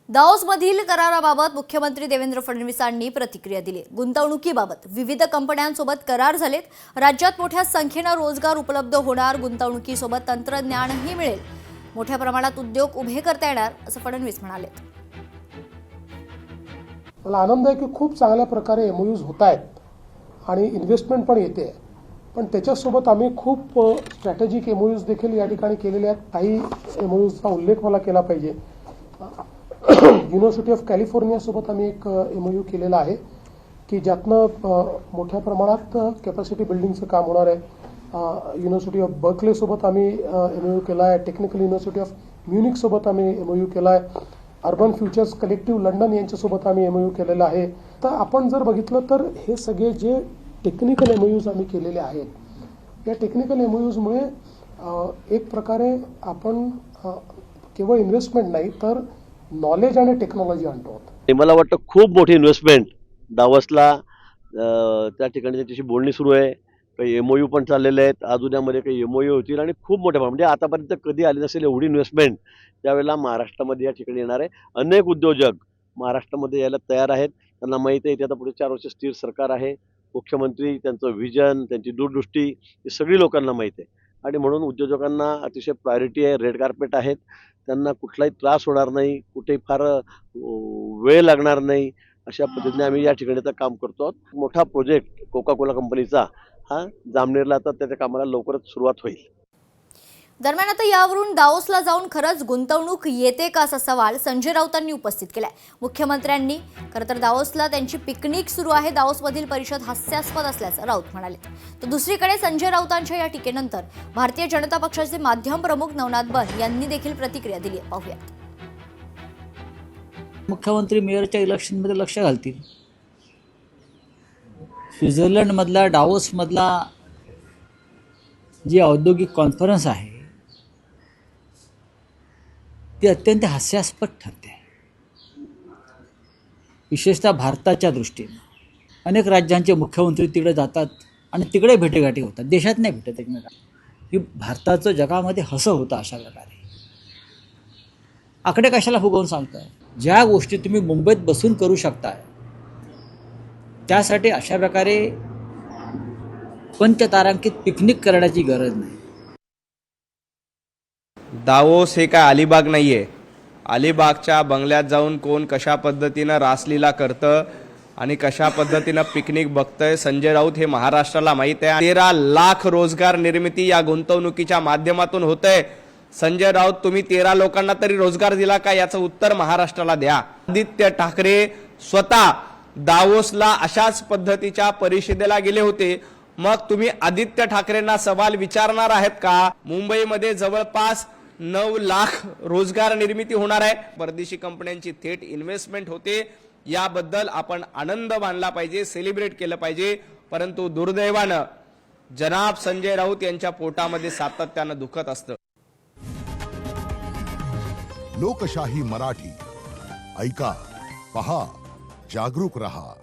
दाओसमधील कराराबाबत मुख्यमंत्री देवेंद्र फडणवीसांनी प्रतिक्रिया दिली। गुंतवणुकीबाबत विविध कंपन्यांसोबत करार झालेत। राज्यात मोठ्या संख्येने रोजगार उपलब्ध होणार, गुंतवणुकीसोबत तंत्रज्ञानही मिळेल, मोठ्या प्रमाणात उद्योग उभे करता येणार असं फडणवीस म्हणाले। मला आनंद आहे की खूप चांगल्या प्रकारे एमओयूज होत आहेत आणि इन्व्हेस्टमेंट पण येते, पण त्याच्यासोबत आम्ही खूप स्ट्रॅटेजिक एमओयूज देखील या ठिकाणी केलेले आहेत। काही एमओयूजचा उल्लेख मला केला पाहिजे। युनिव्हर्सिटी ऑफ कॅलिफोर्निया सोबत आम्ही एक एमओयू केलेला आहे की ज्यातनं मोठ्या प्रमाणात कॅपॅसिटी बिल्डिंगचं काम होणार आहे। युनिव्हर्सिटी ऑफ बर्कले सोबत आम्ही एमओयू केला आहे। टेक्निकल युनिव्हर्सिटी ऑफ म्युनिक सोबत आम्ही एमओयू केला आहे। अर्बन फ्युचर्स कलेक्टिव्ह लंडन यांच्यासोबत आम्ही एमओयू केलेला आहे। तर आपण जर बघितलं तर हे सगळे जे टेक्निकल एमओयूज आम्ही केलेले आहेत, या टेक्निकल एमओयूजमुळे एक प्रकारे आपण केवळ इन्व्हेस्टमेंट नाही तर नॉलेज आणि टेक्नॉलॉजी आणतो। मला वाटतं खूप मोठी इन्व्हेस्टमेंट दावसला त्या ठिकाणी त्याच्याशी बोलणी सुरू आहे। काही एमओयू पण चाललेले आहेत। अजून यामध्ये काही एमओयू होतील आणि खूप मोठ्या म्हणजे आतापर्यंत कधी आली नसेल एवढी इन्व्हेस्टमेंट त्यावेळेला महाराष्ट्रामध्ये या ठिकाणी येणार आहे। अनेक उद्योजक महाराष्ट्रामध्ये यायला तयार आहेत। त्यांना माहिती आहे की आता पुढे 4 वर्ष स्थिर सरकार आहे। मुख्यमंत्री त्यांचं व्हिजन, त्यांची दूरदृष्टी ही सगळी लोकांना माहिती आहे आणि म्हणून उद्योजकांना अतिशय प्रायोरिटी आहे। रेड कार्पेट आहेत, त्यांना कुठलाही त्रास होणार नाही, कुठेही फार वेळ लागणार नाही, अशा पद्धतीने आम्ही या ठिकाणी आता काम करतो आहोत। मोठा प्रोजेक्ट कोका कोला कंपनीचा हा जामनेरला आता त्याच्या कामाला लवकरच सुरुवात होईल। दरम्यान आता यावरून दाओसला जाऊन खरंच गुंतवणूक येते का असा सवाल संजय राऊतांनी उपस्थित केलाय। मुख्यमंत्र्यांनी खरं तर दाओसला त्यांची पिकनिक सुरू आहे, दाओसमधील परिषद हास्यास्पद असल्याचं राऊत म्हणाले। तर दुसरीकडे संजय राऊतांच्या या टीकेनंतर भारतीय जनता पक्षाचे माध्यम प्रमुख नवनाथ बन यांनी देखील प्रतिक्रिया दिली आहे। पाहूयात। मुख्यमंत्री मेयरच्या इलेक्शनमध्ये लक्ष घालतील। स्वित्झर्लंडमधला डावोसमधला जी औद्योगिक कॉन्फरन्स आहे ती अत्यंत हास्यास्पद ठरते, विशेषतः भारताच्या दृष्टीने। अनेक राज्यांचे मुख्यमंत्री तिकडे जातात आणि तिकडे भेटेगाठी होतात, देशात नाही भेटत एकमेकांना, की भारताचं जगामध्ये हसं होतं अशा प्रकारे। आकडे कशाला फुगवून सांगताय? ज्या गोष्टी तुम्ही मुंबईत बसून करू शकताय त्यासाठी अशा प्रकारे पंचतारांकित पिकनिक करण्याची गरज नाही। दावोस हे काय अलिबाग नाहीये। अलिबागच्या बंगल्यात जाऊन कोण कशा पद्धतीनं रासलीला करतं आणि कशा पद्धतीनं पिकनिक बघतंय संजय राऊत हे महाराष्ट्राला माहीत आहे। 13 लाख रोजगार निर्मिती या गुंतवणुकीच्या माध्यमातून होतंय। संजय राऊत, तुम्ही 13 लोकांना तरी रोजगार दिला का याचं उत्तर महाराष्ट्राला द्या। आदित्य ठाकरे स्वतः दावोसला अशाच पद्धतीच्या परिषदेला गेले होते, मग तुम्ही आदित्य ठाकरेंना सवाल विचारणार आहेत का? मुंबईमध्ये जवळपास 9 लाख रोजगार निर्मिती होणार आहे। परदेशी कंपन्यांची थेट इन्व्हेस्टमेंट होते, याबद्दल आपण आनंद मानला पाहिजे, सेलिब्रेट केलं पाहिजे। परंतु दुर्दैवानं जनाब संजय राऊत यांच्या पोटामध्ये सातत्यानं दुखत असतं। लोकशाही मराठी ऐका, पहा, जागरूक रहा।